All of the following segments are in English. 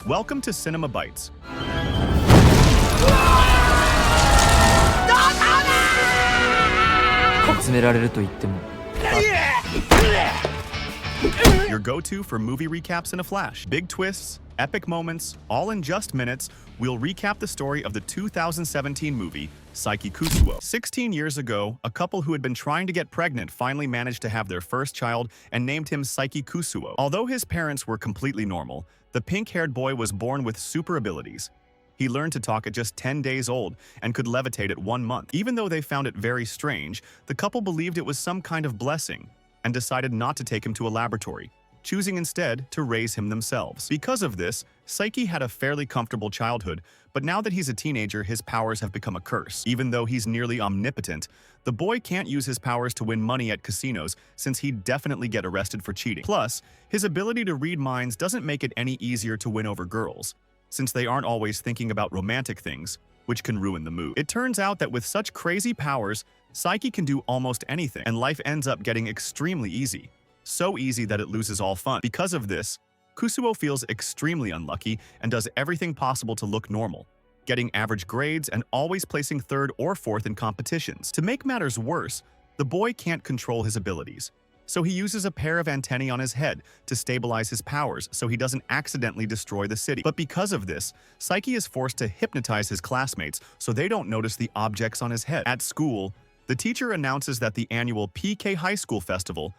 Welcome to Cinema Bites. Your go-to for movie recaps in a flash. Big twists, epic moments, all in just minutes. We'll recap the story of the 2017 movie, Saiki Kusuo. 16 years ago, a couple who had been trying to get pregnant finally managed to have their first child and named him Saiki Kusuo. Although his parents were completely normal, the pink-haired boy was born with super abilities. He learned to talk at just 10 days old and could levitate at 1 month. Even though they found it very strange, the couple believed it was some kind of blessing and decided not to take him to a laboratory, choosing instead to raise him themselves. Because of this, Saiki had a fairly comfortable childhood, but now that he's a teenager, his powers have become a curse. Even though he's nearly omnipotent, the boy can't use his powers to win money at casinos since he'd definitely get arrested for cheating. Plus, his ability to read minds doesn't make it any easier to win over girls, since they aren't always thinking about romantic things, which can ruin the mood. It turns out that with such crazy powers, Saiki can do almost anything, and life ends up getting extremely easy. So easy that it loses all fun. Because of this, Kusuo feels extremely unlucky and does everything possible to look normal, getting average grades and always placing 3rd or 4th in competitions. To make matters worse, the boy can't control his abilities, so he uses a pair of antennae on his head to stabilize his powers so he doesn't accidentally destroy the city. But because of this, Saiki is forced to hypnotize his classmates so they don't notice the objects on his head. At school, the teacher announces that the annual PK High School Festival,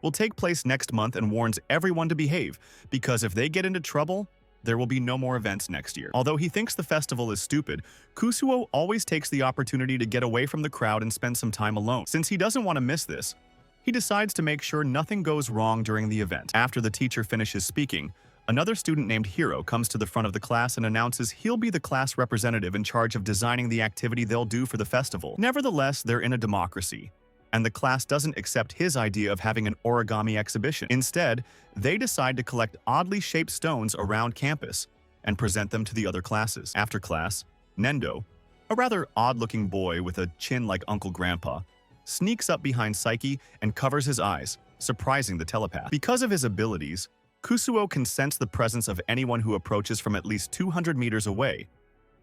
will take place next month and warns everyone to behave, because if they get into trouble, there will be no more events next year. Although he thinks the festival is stupid, Kusuo always takes the opportunity to get away from the crowd and spend some time alone. Since he doesn't want to miss this, he decides to make sure nothing goes wrong during the event. After the teacher finishes speaking, another student named Hiro comes to the front of the class and announces he'll be the class representative in charge of designing the activity they'll do for the festival. Nevertheless, they're in a democracy, and the class doesn't accept his idea of having an origami exhibition. Instead, they decide to collect oddly shaped stones around campus and present them to the other classes. After class, Nendo, a rather odd-looking boy with a chin like Uncle Grandpa, sneaks up behind Saiki and covers his eyes, surprising the telepath. Because of his abilities, Kusuo can sense the presence of anyone who approaches from at least 200 meters away.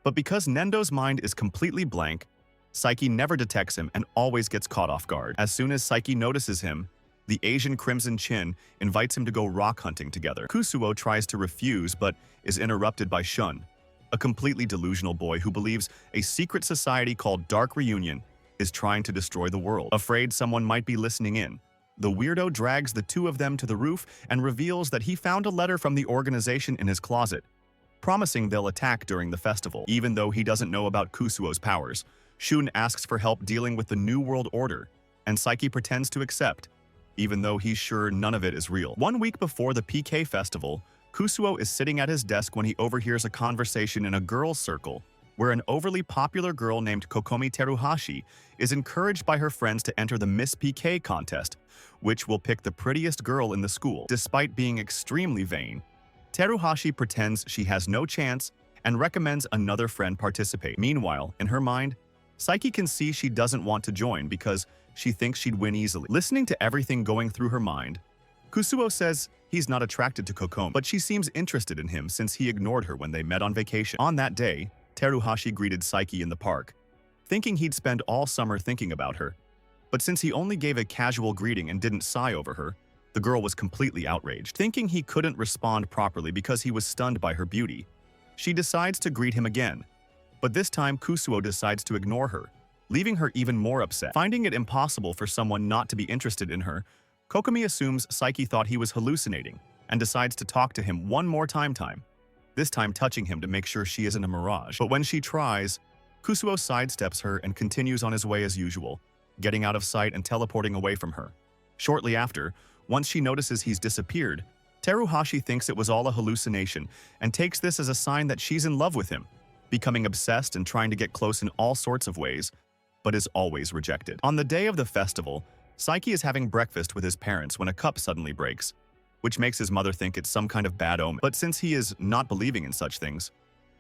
But because Nendo's mind is completely blank, Saiki never detects him and always gets caught off guard. As soon as Saiki notices him, the Asian Crimson Chin invites him to go rock hunting together. Kusuo tries to refuse but is interrupted by Shun, a completely delusional boy who believes a secret society called Dark Reunion is trying to destroy the world. Afraid someone might be listening in, the weirdo drags the two of them to the roof and reveals that he found a letter from the organization in his closet, promising they'll attack during the festival. Even though he doesn't know about Kusuo's powers, Shun asks for help dealing with the New World Order, and Saiki pretends to accept, even though he's sure none of it is real. 1 week before the PK festival, Kusuo is sitting at his desk when he overhears a conversation in a girls' circle where an overly popular girl named Kokomi Teruhashi is encouraged by her friends to enter the Miss PK contest, which will pick the prettiest girl in the school. Despite being extremely vain, Teruhashi pretends she has no chance and recommends another friend participate. Meanwhile, in her mind, Saiki can see she doesn't want to join because she thinks she'd win easily. Listening to everything going through her mind, Kusuo says he's not attracted to Kokomi, but she seems interested in him since he ignored her when they met on vacation. On that day, Teruhashi greeted Saiki in the park, thinking he'd spend all summer thinking about her. But since he only gave a casual greeting and didn't sigh over her, the girl was completely outraged. Thinking he couldn't respond properly because he was stunned by her beauty, she decides to greet him again. But this time, Kusuo decides to ignore her, leaving her even more upset. Finding it impossible for someone not to be interested in her, Kokomi assumes Saiki thought he was hallucinating and decides to talk to him one more time, this time touching him to make sure she isn't a mirage. But when she tries, Kusuo sidesteps her and continues on his way as usual, getting out of sight and teleporting away from her. Shortly after, once she notices he's disappeared, Teruhashi thinks it was all a hallucination and takes this as a sign that she's in love with him, becoming obsessed and trying to get close in all sorts of ways, but is always rejected. On the day of the festival, Saiki is having breakfast with his parents when a cup suddenly breaks, which makes his mother think it's some kind of bad omen. But since he is not believing in such things,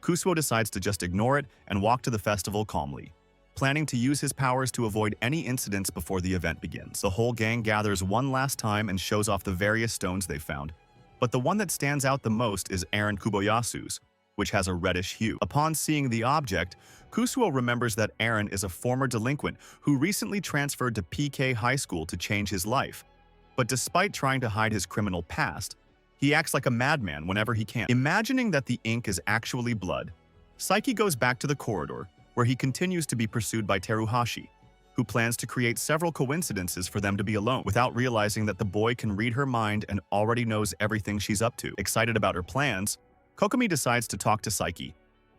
Kusuo decides to just ignore it and walk to the festival calmly, planning to use his powers to avoid any incidents before the event begins. The whole gang gathers one last time and shows off the various stones they found, But the one that stands out the most is Aaron Kuboyasu's, which has a reddish hue. Upon seeing the object, Kusuo remembers that Aaron is a former delinquent who recently transferred to PK High School to change his life. But despite trying to hide his criminal past, he acts like a madman whenever he can. Imagining that the ink is actually blood, Saiki goes back to the corridor, where he continues to be pursued by Teruhashi, who plans to create several coincidences for them to be alone, without realizing that the boy can read her mind and already knows everything she's up to. Excited about her plans, Kokomi decides to talk to Saiki,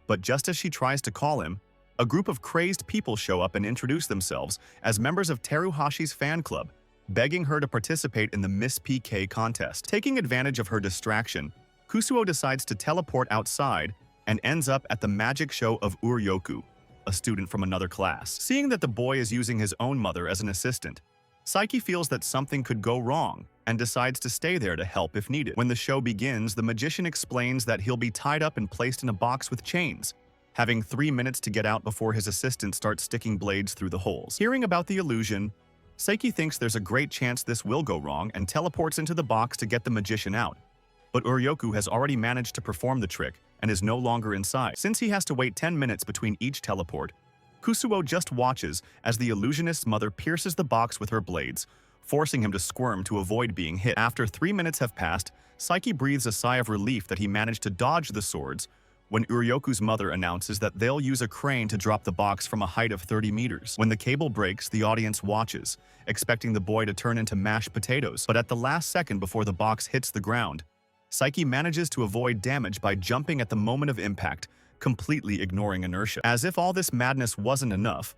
but just as she tries to call him, a group of crazed people show up and introduce themselves as members of Teruhashi's fan club, begging her to participate in the Miss PK contest. Taking advantage of her distraction, Kusuo decides to teleport outside and ends up at the magic show of Uryoku, a student from another class. Seeing that the boy is using his own mother as an assistant, Saiki feels that something could go wrong and decides to stay there to help if needed. When the show begins, the magician explains that he'll be tied up and placed in a box with chains, having 3 minutes to get out before his assistant starts sticking blades through the holes. Hearing about the illusion, Saiki thinks there's a great chance this will go wrong and teleports into the box to get the magician out. But Uryoku has already managed to perform the trick and is no longer inside. Since he has to wait 10 minutes between each teleport, Kusuo just watches as the illusionist's mother pierces the box with her blades, forcing him to squirm to avoid being hit. After 3 minutes have passed, Saiki breathes a sigh of relief that he managed to dodge the swords when Uryoku's mother announces that they'll use a crane to drop the box from a height of 30 meters. When the cable breaks, the audience watches, expecting the boy to turn into mashed potatoes. But at the last second before the box hits the ground, Saiki manages to avoid damage by jumping at the moment of impact, completely ignoring inertia. As if all this madness wasn't enough,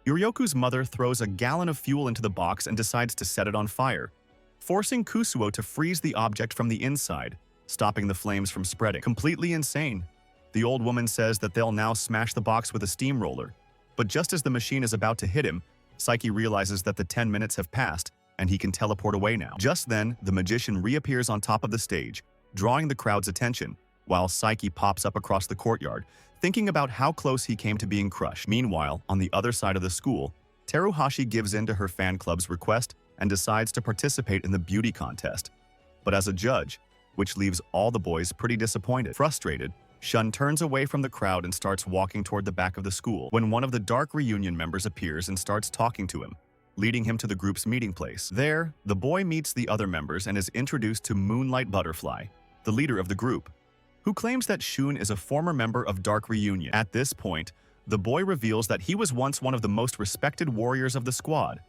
Uryoku's mother throws a gallon of fuel into the box and decides to set it on fire, forcing Kusuo to freeze the object from the inside, stopping the flames from spreading. Completely insane, the old woman says that they'll now smash the box with a steamroller, but just as the machine is about to hit him, Saiki realizes that the 10 minutes have passed and he can teleport away now. Just then, the magician reappears on top of the stage, drawing the crowd's attention, while Saiki pops up across the courtyard, thinking about how close he came to being crushed. Meanwhile, on the other side of the school, Teruhashi gives in to her fan club's request and decides to participate in the beauty contest, but as a judge, which leaves all the boys pretty disappointed. Frustrated, Shun turns away from the crowd and starts walking toward the back of the school when one of the Dark Reunion members appears and starts talking to him, leading him to the group's meeting place. There, the boy meets the other members and is introduced to Moonlight Butterfly, the leader of the group, who claims that Shun is a former member of Dark Reunion. At this point, the boy reveals that he was once one of the most respected warriors of the squad,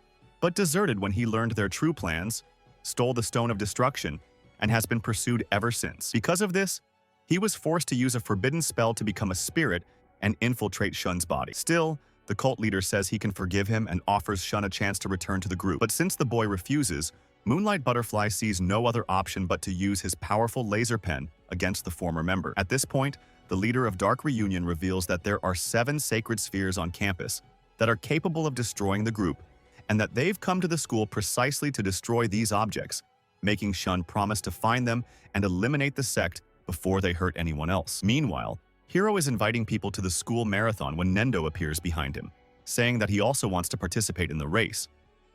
but deserted when he learned their true plans, stole the Stone of Destruction, and has been pursued ever since. Because of this, he was forced to use a forbidden spell to become a spirit and infiltrate Shun's body. Still, the cult leader says he can forgive him and offers Shun a chance to return to the group. But since the boy refuses, Moonlight Butterfly sees no other option but to use his powerful laser pen against the former member. At this point, the leader of Dark Reunion reveals that there are 7 sacred spheres on campus that are capable of destroying the group, and that they've come to the school precisely to destroy these objects, making Shun promise to find them and eliminate the sect before they hurt anyone else. Meanwhile, Hiro is inviting people to the school marathon when Nendo appears behind him, saying that he also wants to participate in the race,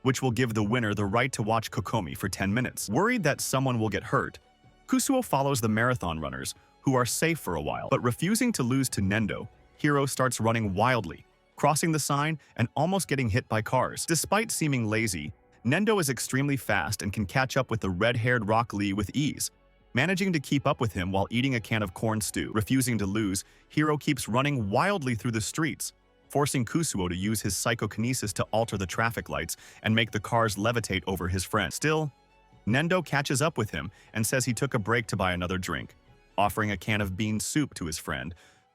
which will give the winner the right to watch Kokomi for 10 minutes. Worried that someone will get hurt, Kusuo follows the marathon runners, who are safe for a while, but refusing to lose to Nendo, Hiro starts running wildly, crossing the sign and almost getting hit by cars. Despite seeming lazy, Nendo is extremely fast and can catch up with the red-haired Rock Lee with ease, managing to keep up with him while eating a can of corn stew. Refusing to lose, Hiro keeps running wildly through the streets, forcing Kusuo to use his psychokinesis to alter the traffic lights and make the cars levitate over his friend. Still, Nendo catches up with him and says he took a break to buy another drink, offering a can of bean soup to his friend,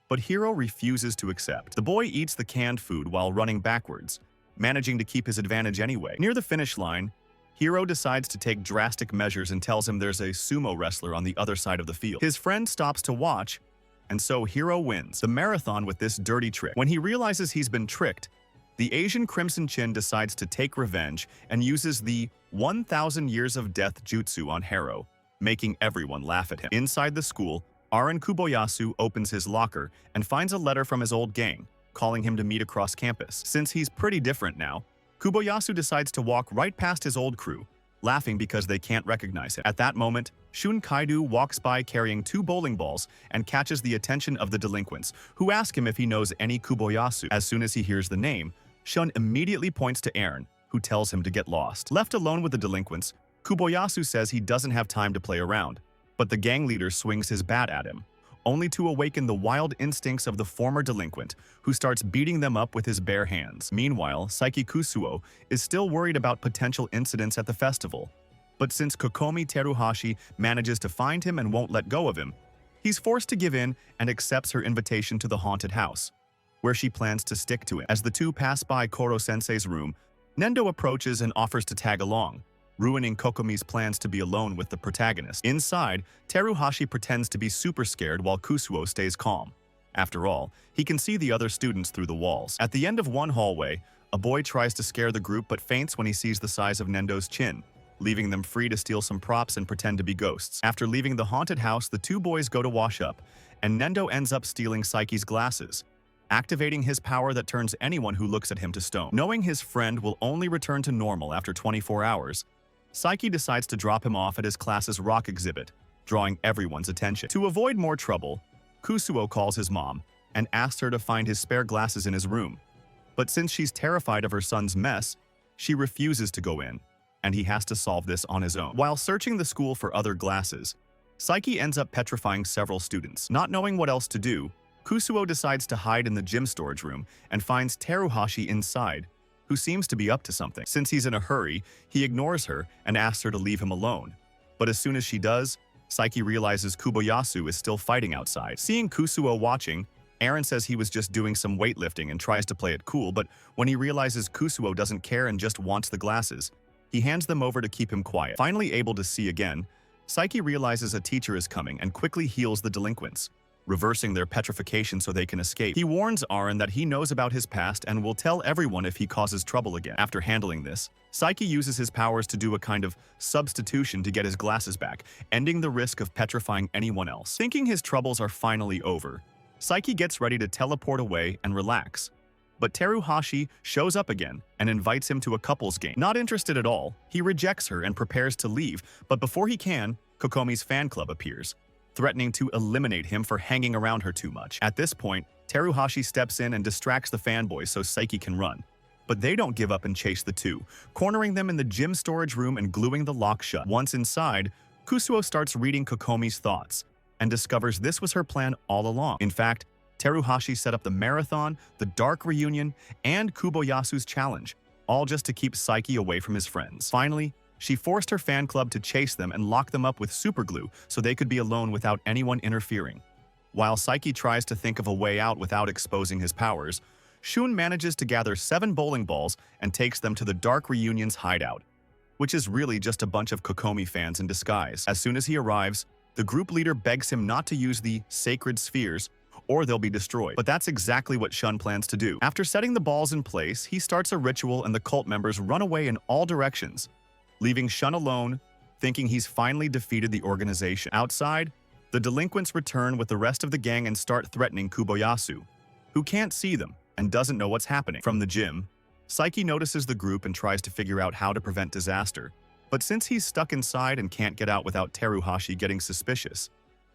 but Hiro refuses to accept. The boy eats the canned food while running backwards, managing to keep his advantage anyway. Near the finish line, Hiro decides to take drastic measures and tells him there's a sumo wrestler on the other side of the field. His friend stops to watch, and so Hiro wins the marathon with this dirty trick. When he realizes he's been tricked, the Asian Crimson Chin decides to take revenge and uses the 1,000 Years of Death jutsu on Hiro, making everyone laugh at him. Inside the school, Aaron Kuboyasu opens his locker and finds a letter from his old gang, calling him to meet across campus. Since he's pretty different now, Kuboyasu decides to walk right past his old crew, laughing because they can't recognize him. At that moment, Shun Kaido walks by carrying 2 bowling balls and catches the attention of the delinquents, who ask him if he knows any Kuboyasu. As soon as he hears the name, Shun immediately points to Aaron, who tells him to get lost. Left alone with the delinquents, Kuboyasu says he doesn't have time to play around, but the gang leader swings his bat at him, only to awaken the wild instincts of the former delinquent, who starts beating them up with his bare hands. Meanwhile, Saiki Kusuo is still worried about potential incidents at the festival, but since Kokomi Teruhashi manages to find him and won't let go of him, he's forced to give in and accepts her invitation to the haunted house, where she plans to stick to him. As the two pass by Koro-sensei's room, Nendo approaches and offers to tag along, ruining Kokomi's plans to be alone with the protagonist. Inside, Teruhashi pretends to be super scared while Kusuo stays calm. After all, he can see the other students through the walls. At the end of one hallway, a boy tries to scare the group but faints when he sees the size of Nendo's chin, leaving them free to steal some props and pretend to be ghosts. After leaving the haunted house, the 2 boys go to wash up, and Nendo ends up stealing Saiki's glasses, activating his power that turns anyone who looks at him to stone. Knowing his friend will only return to normal after 24 hours, Saiki decides to drop him off at his class's rock exhibit, drawing everyone's attention. To avoid more trouble, Kusuo calls his mom and asks her to find his spare glasses in his room. But since she's terrified of her son's mess, she refuses to go in, and he has to solve this on his own. While searching the school for other glasses, Saiki ends up petrifying several students. Not knowing what else to do, Kusuo decides to hide in the gym storage room and finds Teruhashi inside, who seems to be up to something. Since he's in a hurry, he ignores her and asks her to leave him alone. But as soon as she does, Saiki realizes Kuboyasu is still fighting outside. Seeing Kusuo watching, Aaron says he was just doing some weightlifting and tries to play it cool, but when he realizes Kusuo doesn't care and just wants the glasses, he hands them over to keep him quiet. Finally able to see again, Saiki realizes a teacher is coming and quickly heals the delinquents, reversing their petrification so they can escape. He warns Aaron that he knows about his past and will tell everyone if he causes trouble again. After handling this, Saiki uses his powers to do a kind of substitution to get his glasses back, ending the risk of petrifying anyone else. Thinking his troubles are finally over, Saiki gets ready to teleport away and relax. But Teruhashi shows up again and invites him to a couples game. Not interested at all, he rejects her and prepares to leave, but before he can, Kokomi's fan club appears, threatening to eliminate him for hanging around her too much. At this point, Teruhashi steps in and distracts the fanboys so Saiki can run. But they don't give up and chase the two, cornering them in the gym storage room and gluing the lock shut. Once inside, Kusuo starts reading Kokomi's thoughts and discovers this was her plan all along. In fact, Teruhashi set up the marathon, the dark reunion, and Kuboyasu's challenge, all just to keep Saiki away from his friends. Finally, she forced her fan club to chase them and lock them up with superglue so they could be alone without anyone interfering. While Saiki tries to think of a way out without exposing his powers, Shun manages to gather 7 bowling balls and takes them to the Dark Reunion's hideout, which is really just a bunch of Kokomi fans in disguise. As soon as he arrives, the group leader begs him not to use the sacred spheres or they'll be destroyed. But that's exactly what Shun plans to do. After setting the balls in place, he starts a ritual and the cult members run away in all directions, leaving Shun alone, thinking he's finally defeated the organization. Outside, the delinquents return with the rest of the gang and start threatening Kuboyasu, who can't see them and doesn't know what's happening. From the gym, Saiki notices the group and tries to figure out how to prevent disaster. But since he's stuck inside and can't get out without Teruhashi getting suspicious,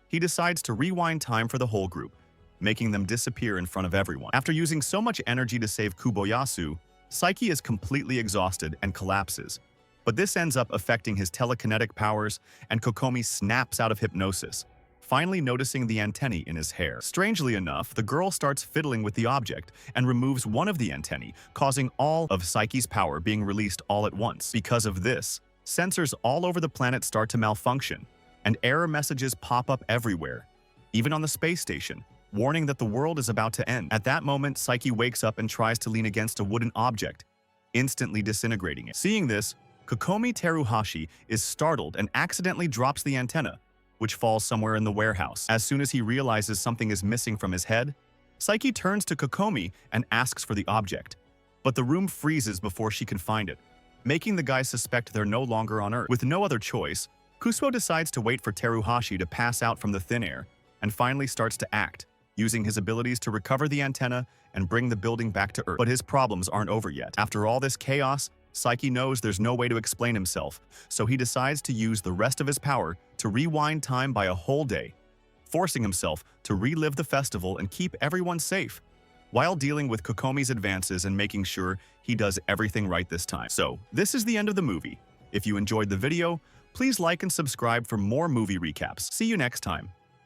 he decides to rewind time for the whole group, making them disappear in front of everyone. After using so much energy to save Kuboyasu, Saiki is completely exhausted and collapses. But this ends up affecting his telekinetic powers, and Kokomi snaps out of hypnosis, finally noticing the antennae in his hair. Strangely enough, the girl starts fiddling with the object and removes one of the antennae, causing all of Saiki's power being released all at once. Because of this, sensors all over the planet start to malfunction, and error messages pop up everywhere, even on the space station, warning that the world is about to end. At that moment, Saiki wakes up and tries to lean against a wooden object, instantly disintegrating it. Seeing this, Kokomi Teruhashi is startled and accidentally drops the antenna, which falls somewhere in the warehouse. As soon as he realizes something is missing from his head, Saiki turns to Kokomi and asks for the object, but the room freezes before she can find it, making the guys suspect they're no longer on Earth. With no other choice, Kusuo decides to wait for Teruhashi to pass out from the thin air and finally starts to act, using his abilities to recover the antenna and bring the building back to Earth. But his problems aren't over yet. After all this chaos, Saiki knows there's no way to explain himself, so he decides to use the rest of his power to rewind time by a whole day, forcing himself to relive the festival and keep everyone safe, while dealing with Kokomi's advances and making sure he does everything right this time. So, this is the end of the movie. If you enjoyed the video, please like and subscribe for more movie recaps. See you next time.